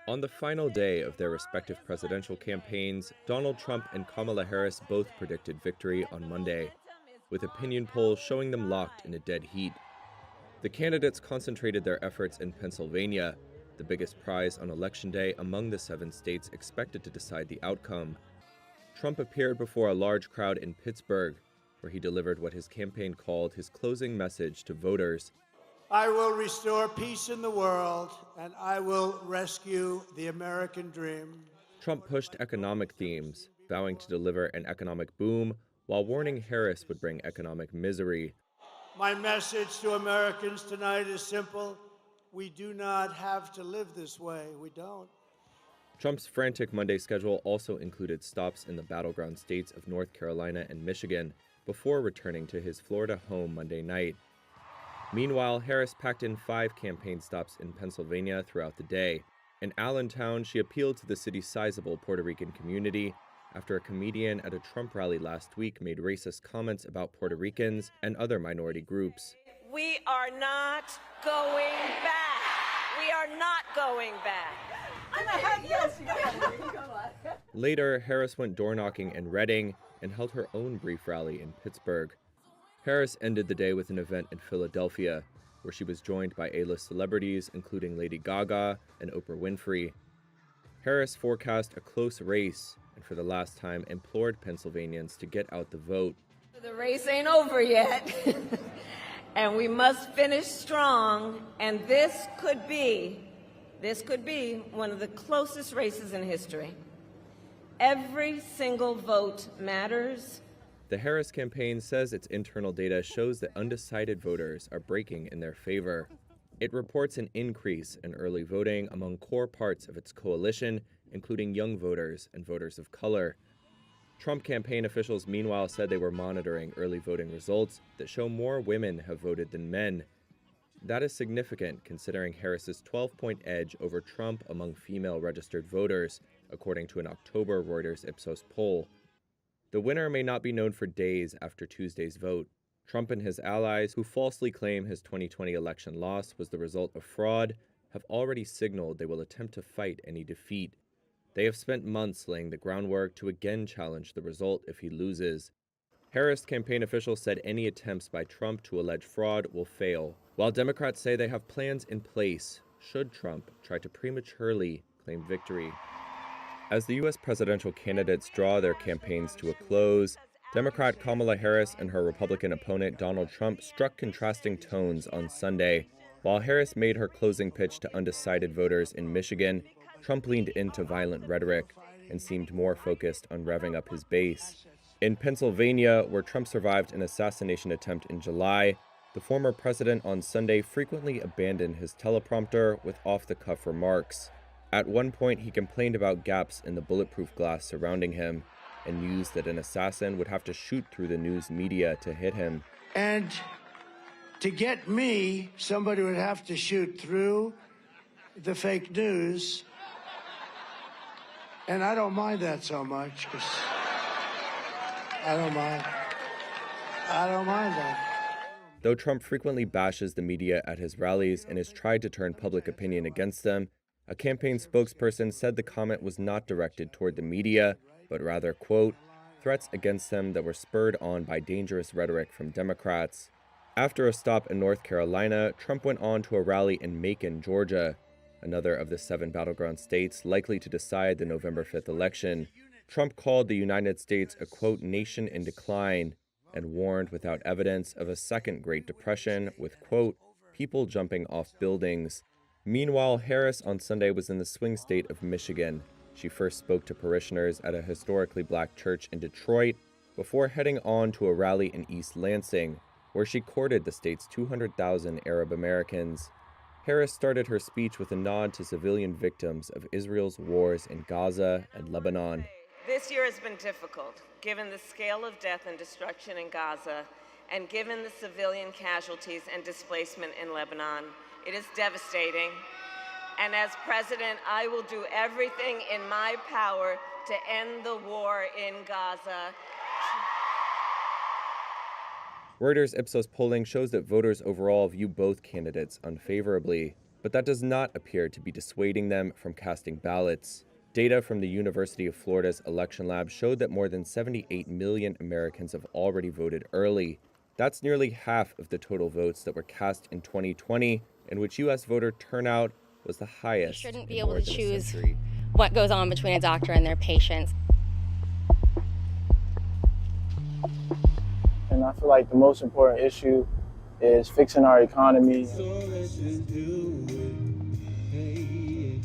On the final day of their respective presidential campaigns, Donald Trump and Kamala Harris both predicted victory on Monday, with opinion polls showing them locked in a dead heat. The candidates concentrated their efforts in Pennsylvania, the biggest prize on Election Day among the 7 states expected to decide the outcome. Trump appeared before a large crowd in Pittsburgh, where he delivered what his campaign called his closing message to voters. I will restore peace in the world, and I will rescue the American dream. Trump pushed economic themes, vowing to deliver an economic boom while warning Harris would bring economic misery. My message to Americans tonight is simple. We do not have to live this way. We don't. Trump's frantic Monday schedule also included stops in the battleground states of North Carolina and Michigan before returning to his Florida home Monday night. Meanwhile, Harris packed in 5 campaign stops in Pennsylvania throughout the day. In Allentown, she appealed to the city's sizable Puerto Rican community after a comedian at a Trump rally last week made racist comments about Puerto Ricans and other minority groups. We are not going back. We are not going back. Later, Harris went door-knocking in Reading and held her own brief rally in Pittsburgh. Harris ended the day with an event in Philadelphia, where she was joined by A-list celebrities including Lady Gaga and Oprah Winfrey. Harris forecast a close race and for the last time implored Pennsylvanians to get out the vote. The race ain't over yet, and we must finish strong, and this could be one of the closest races in history. Every single vote matters. The Harris campaign says its internal data shows that undecided voters are breaking in their favor. It reports an increase in early voting among core parts of its coalition, including young voters and voters of color. Trump campaign officials meanwhile said they were monitoring early voting results that show more women have voted than men. That is significant considering Harris's 12-point edge over Trump among female registered voters, according to an October Reuters Ipsos poll. The winner may not be known for days after Tuesday's vote. Trump and his allies, who falsely claim his 2020 election loss was the result of fraud, have already signaled they will attempt to fight any defeat. They have spent months laying the groundwork to again challenge the result if he loses. Harris campaign officials said any attempts by Trump to allege fraud will fail, while Democrats say they have plans in place should Trump try to prematurely claim victory. As the U.S. presidential candidates draw their campaigns to a close, Democrat Kamala Harris and her Republican opponent Donald Trump struck contrasting tones on Sunday. While Harris made her closing pitch to undecided voters in Michigan, Trump leaned into violent rhetoric and seemed more focused on revving up his base. In Pennsylvania, where Trump survived an assassination attempt in July, the former president on Sunday frequently abandoned his teleprompter with off-the-cuff remarks. At one point, he complained about gaps in the bulletproof glass surrounding him and mused that an assassin would have to shoot through the news media to hit him. And to get me, somebody would have to shoot through the fake news. And I don't mind that so much, because I don't mind that. Though Trump frequently bashes the media at his rallies and has tried to turn public opinion against them, a campaign spokesperson said the comment was not directed toward the media, but rather, quote, threats against them that were spurred on by dangerous rhetoric from Democrats. After a stop in North Carolina, Trump went on to a rally in Macon, Georgia, another of the 7 battleground states likely to decide the November 5th election. Trump called the United States a, quote, nation in decline, and warned without evidence of a second Great Depression with, quote, people jumping off buildings. Meanwhile, Harris on Sunday was in the swing state of Michigan. She first spoke to parishioners at a historically black church in Detroit before heading on to a rally in East Lansing, where she courted the state's 200,000 Arab Americans. Harris started her speech with a nod to civilian victims of Israel's wars in Gaza and Lebanon. This year has been difficult, given the scale of death and destruction in Gaza, and given the civilian casualties and displacement in Lebanon. It is devastating. And as president, I will do everything in my power to end the war in Gaza. Reuters Ipsos polling shows that voters overall view both candidates unfavorably, But that does not appear to be dissuading them from casting ballots. Data from the University of Florida's election lab showed that more than 78 million Americans have already voted early. That's nearly half of the total votes that were cast in 2020, in which U.S. voter turnout was the highest. You shouldn't be able to choose what goes on between a doctor and their patients. And I feel like the most important issue is fixing our economy.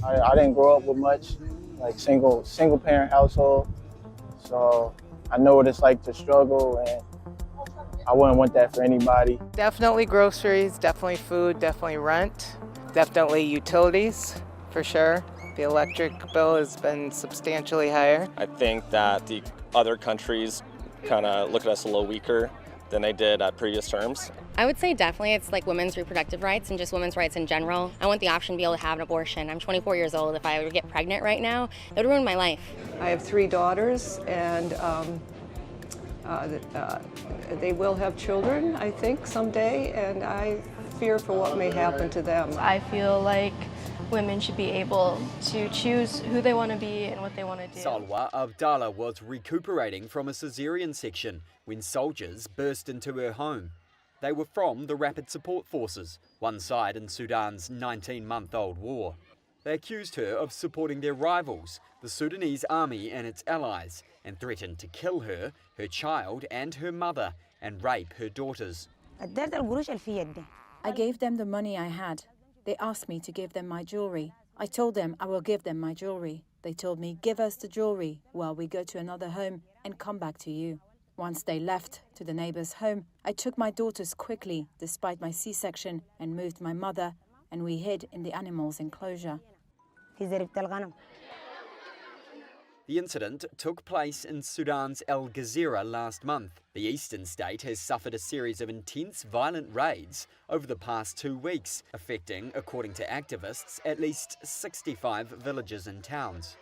I didn't grow up with much, like single parent household, so I know what it's like to struggle, and I wouldn't want that for anybody. Definitely groceries, definitely food, definitely rent, definitely utilities, for sure. The electric bill has been substantially higher. I think that the other countries kind of look at us a little weaker than they did at previous terms. I would say definitely it's like women's reproductive rights and just women's rights in general. I want the option to be able to have an abortion. I'm 24 years old. If I were to get pregnant right now, it would ruin my life. I have 3 daughters, and they will have children, I think, someday, and I fear for what may happen to them. I feel like women should be able to choose who they want to be and what they want to do. Salwa Abdallah was recuperating from a cesarean section when soldiers burst into her home. They were from the Rapid Support Forces, one side in Sudan's 19-month-old war. They accused her of supporting their rivals, the Sudanese army and its allies, and threatened to kill her, her child and her mother, and rape her daughters. I gave them the money I had. They asked me to give them my jewelry. I told them I will give them my jewelry. They told me, give us the jewelry while we go to another home and come back to you. Once they left to the neighbor's home, I took my daughters quickly, despite my C-section, and moved my mother, and we hid in the animals' enclosure. The incident took place in Sudan's El Gezira last month. The eastern state has suffered a series of intense violent raids over the past 2 weeks, affecting, according to activists, at least 65 villages and towns.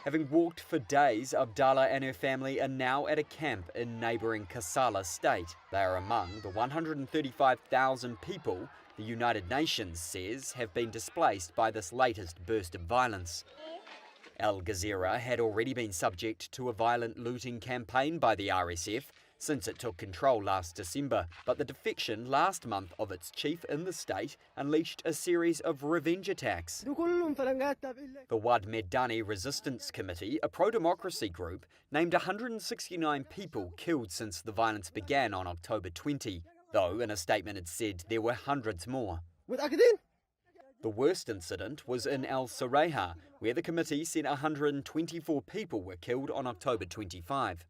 Having walked for days, Abdallah and her family are now at a camp in neighbouring Kassala state. They are among the 135,000 people the United Nations says have been displaced by this latest burst of violence. El Gezira had already been subject to a violent looting campaign by the RSF since it took control last December, but the defection last month of its chief in the state unleashed a series of revenge attacks. The Wad Medani Resistance Committee, a pro-democracy group, named 169 people killed since the violence began on October 20, though in a statement it said there were hundreds more. The worst incident was in El Sareha, where the committee said 124 people were killed on October 25.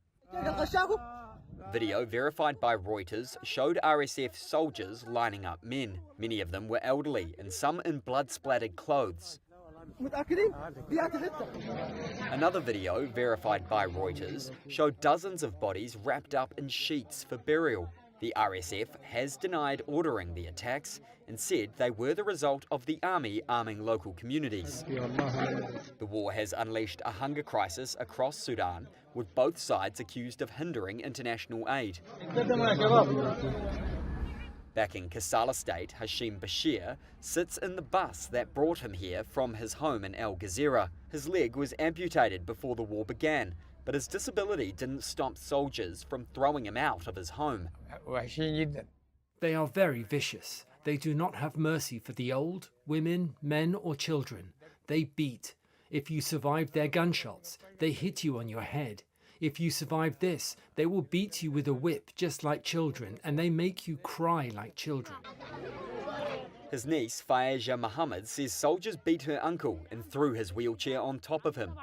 Video verified by Reuters showed RSF soldiers lining up men. Many of them were elderly and some in blood-splattered clothes. Another video verified by Reuters showed dozens of bodies wrapped up in sheets for burial. The RSF has denied ordering the attacks and said they were the result of the army arming local communities. The war has unleashed a hunger crisis across Sudan, with both sides accused of hindering international aid. Back in Kassala State, Hashim Bashir sits in the bus that brought him here from his home in El Gezira. His leg was amputated before the war began, but his disability didn't stop soldiers from throwing him out of his home. They are very vicious. They do not have mercy for the old, women, men or children. They beat. If you survive their gunshots, they hit you on your head. If you survive this, they will beat you with a whip just like children, and they make you cry like children. His niece, Fayeja Mohammed, says soldiers beat her uncle and threw his wheelchair on top of him.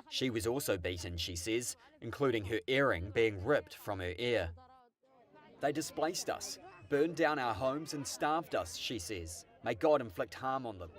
She was also beaten, she says, including her earring being ripped from her ear. They displaced us, burned down our homes and starved us, she says. May God inflict harm on them.